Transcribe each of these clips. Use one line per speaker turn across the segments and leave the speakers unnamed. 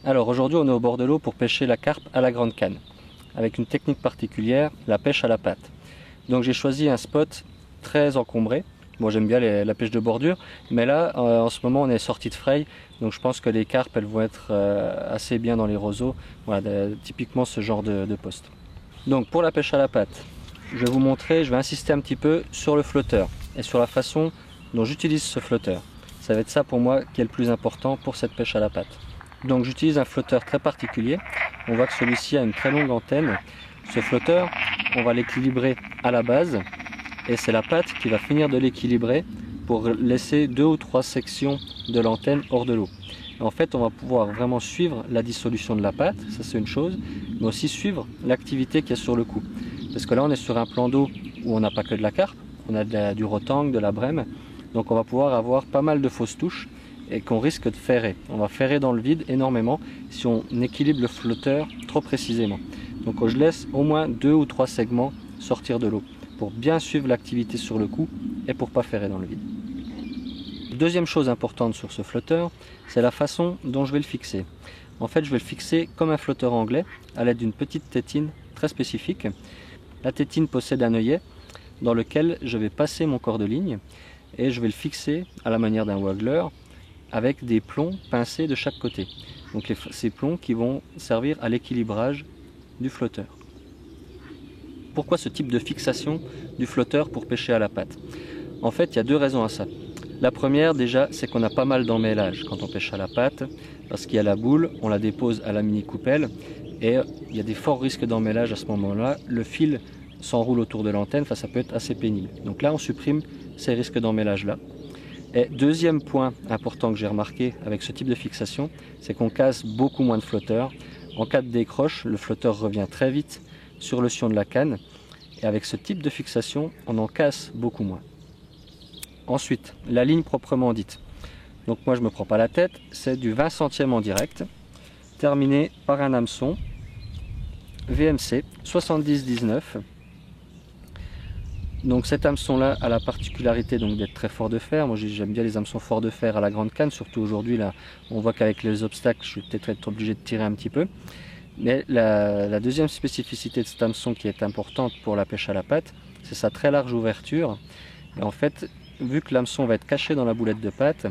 Alors aujourd'hui on est au bord de l'eau pour pêcher la carpe à la grande canne, avec une technique particulière, la pêche à la patte. Donc j'ai choisi un spot très encombré. Bon, j'aime bien la pêche de bordure, mais là en ce moment on est sorti de fraye, donc je pense que les carpes elles vont être assez bien dans les roseaux. Voilà, typiquement ce genre de poste. Donc pour la pêche à la patte, je vais vous montrer, je vais insister un petit peu sur le flotteur et sur la façon dont j'utilise ce flotteur. Ça va être ça pour moi qui est le plus important pour cette pêche à la patte. Donc j'utilise un flotteur très particulier. On voit que celui-ci a une très longue antenne. Ce flotteur, on va l'équilibrer à la base et c'est la patte qui va finir de l'équilibrer pour laisser 2 ou 3 sections de l'antenne hors de l'eau. En fait, on va pouvoir vraiment suivre la dissolution de la patte, ça c'est une chose, mais aussi suivre l'activité qu'il y a sur le coup. Parce que là, on est sur un plan d'eau où on n'a pas que de la carpe, on a du rotang, de la brème, donc on va pouvoir avoir pas mal de fausses touches et qu'on risque de ferrer. On va ferrer dans le vide énormément si on équilibre le flotteur trop précisément. Donc je laisse au moins 2 ou 3 segments sortir de l'eau pour bien suivre l'activité sur le coup et pour ne pas ferrer dans le vide. Deuxième chose importante sur ce flotteur, c'est la façon dont je vais le fixer. En fait, je vais le fixer comme un flotteur anglais à l'aide d'une petite tétine très spécifique. La tétine possède un œillet dans lequel je vais passer mon corps de ligne et je vais le fixer à la manière d'un waggler avec des plombs pincés de chaque côté. Donc ces plombs qui vont servir à l'équilibrage du flotteur. Pourquoi ce type de fixation du flotteur pour pêcher à la patte? En fait, il y a 2 raisons à ça. La première déjà, c'est qu'on a pas mal d'emmêlage quand on pêche à la patte, parce qu'il y a la boule, on la dépose à la mini coupelle et il y a des forts risques d'emmêlage à ce moment-là. Le fil s'enroule autour de l'antenne, ça peut être assez pénible. Donc là, on supprime ces risques d'emmêlage là. Et deuxième point important que j'ai remarqué avec ce type de fixation, c'est qu'on casse beaucoup moins de flotteurs. En cas de décroche, le flotteur revient très vite sur le sion de la canne. Et avec ce type de fixation, on en casse beaucoup moins. Ensuite, la ligne proprement dite. Donc moi je ne me prends pas la tête, c'est du 20 centièmes en direct, terminé par un hameçon VMC 70-19. Donc cet hameçon-là a la particularité d'être très fort de fer. Moi j'aime bien les hameçons forts de fer à la grande canne, surtout aujourd'hui là, on voit qu'avec les obstacles, je vais peut-être être obligé de tirer un petit peu. Mais la deuxième spécificité de cet hameçon qui est importante pour la pêche à la patte, c'est sa très large ouverture. Et en fait, vu que l'hameçon va être caché dans la boulette de patte,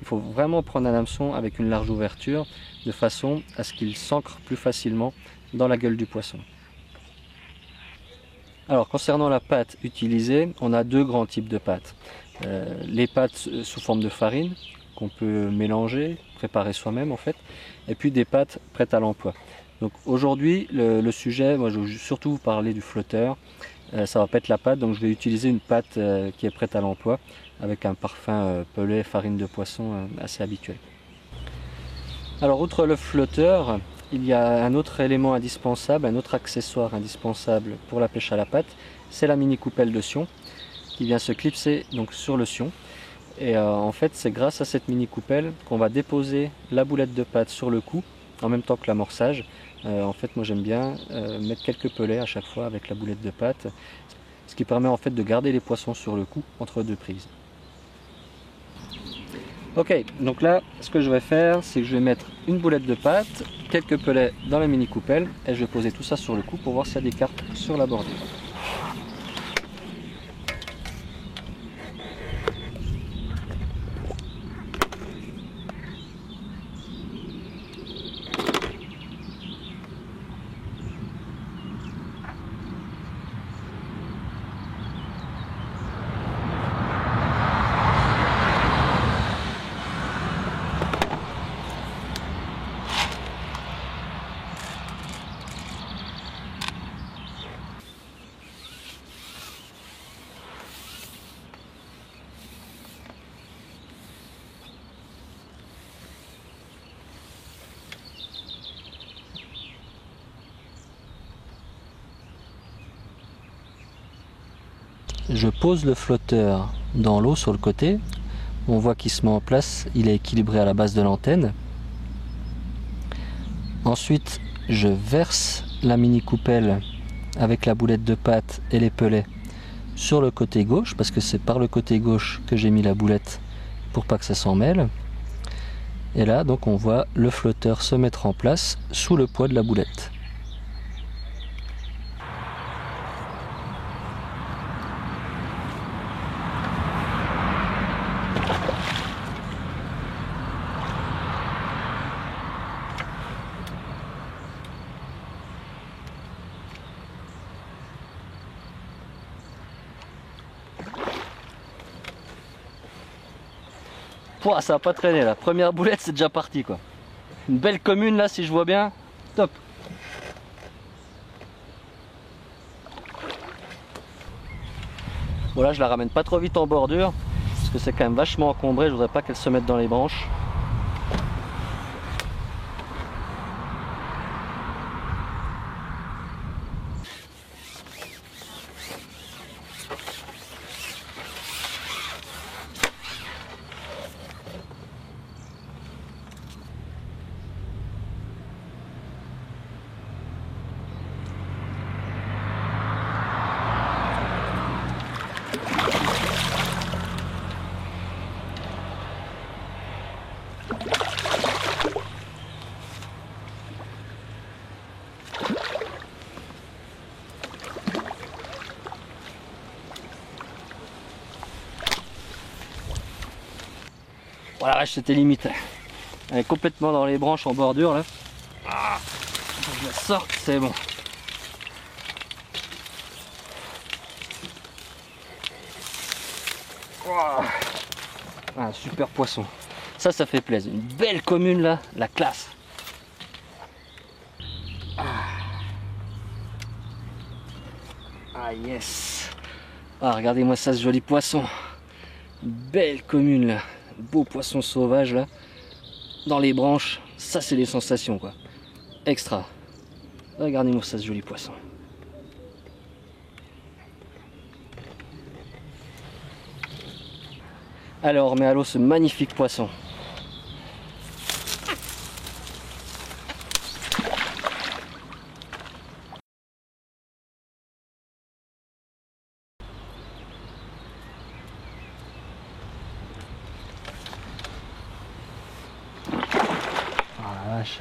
il faut vraiment prendre un hameçon avec une large ouverture de façon à ce qu'il s'ancre plus facilement dans la gueule du poisson. Alors concernant la pâte utilisée, on a 2 grands types de pâtes. Les pâtes sous forme de farine qu'on peut mélanger, préparer soi-même en fait, et puis des pâtes prêtes à l'emploi. Donc aujourd'hui le sujet, moi je veux surtout vous parler du flotteur. Ça va pas être la pâte, donc je vais utiliser une pâte qui est prête à l'emploi avec un parfum pelé, farine de poisson assez habituel. Alors outre le flotteur, il y a un autre élément indispensable, un autre accessoire indispensable pour la pêche à la patte, c'est la mini coupelle de sion qui vient se clipser donc sur le sion. Et en fait c'est grâce à cette mini coupelle qu'on va déposer la boulette de patte sur le cou en même temps que l'amorçage. En fait moi j'aime bien mettre quelques pelets à chaque fois avec la boulette de patte, ce qui permet en fait de garder les poissons sur le cou entre 2 prises. Ok, donc là ce que je vais faire, c'est que je vais mettre une boulette de patte, quelques pelets dans la mini coupelle et je vais poser tout ça sur le cou pour voir s'il y a des carpes sur la bordure. Je pose le flotteur dans l'eau sur le côté. On voit qu'il se met en place, il est équilibré à la base de l'antenne. Ensuite, je verse la mini coupelle avec la boulette de patte et les pelets sur le côté gauche, parce que c'est par le côté gauche que j'ai mis la boulette pour pas que ça s'en mêle. Et là donc on voit le flotteur se mettre en place sous le poids de la boulette. Pouah, ça va pas traîner la première boulette, c'est déjà parti quoi. Une belle commune là si je vois bien, top. Bon là je la ramène pas trop vite en bordure parce que c'est quand même vachement encombré, je voudrais pas qu'elle se mette dans les branches. Voilà, c'était limite. Elle est complètement dans les branches en bordure là. Ah, je la sorte, c'est bon. Wow. Ah, super poisson. Ça fait plaisir. Une belle commune là, la classe. Ah yes. Ah, regardez-moi ça, ce joli poisson. Une belle commune là. Beau poisson sauvage là. Dans les branches. Ça c'est des sensations quoi. Extra. Regardez-moi ça, ce joli poisson. Alors, on met à l'eau ce magnifique poisson. Oh la vache.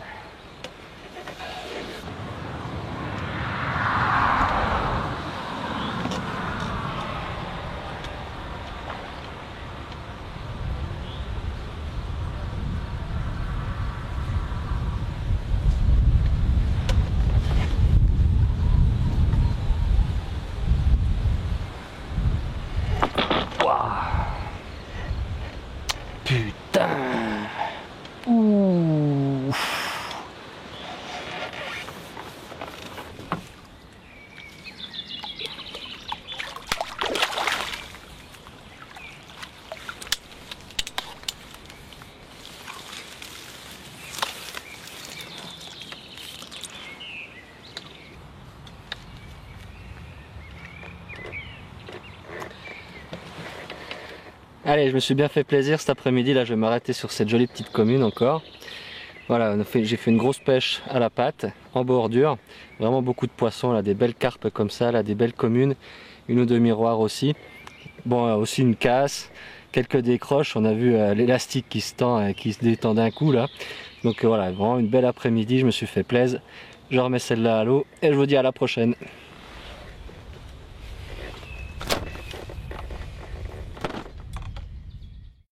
Putain. Ouh. Allez, je me suis bien fait plaisir cet après-midi. Là, je vais m'arrêter sur cette jolie petite commune encore. Voilà, j'ai fait une grosse pêche à la patte, en bordure. Vraiment beaucoup de poissons, là, des belles carpes comme ça, là, des belles communes. Une ou deux miroirs aussi. Bon, aussi une casse, quelques décroches. On a vu l'élastique qui se tend, qui se détend d'un coup là. Donc voilà, vraiment une belle après-midi. Je me suis fait plaisir. Je remets celle-là à l'eau et je vous dis à la prochaine.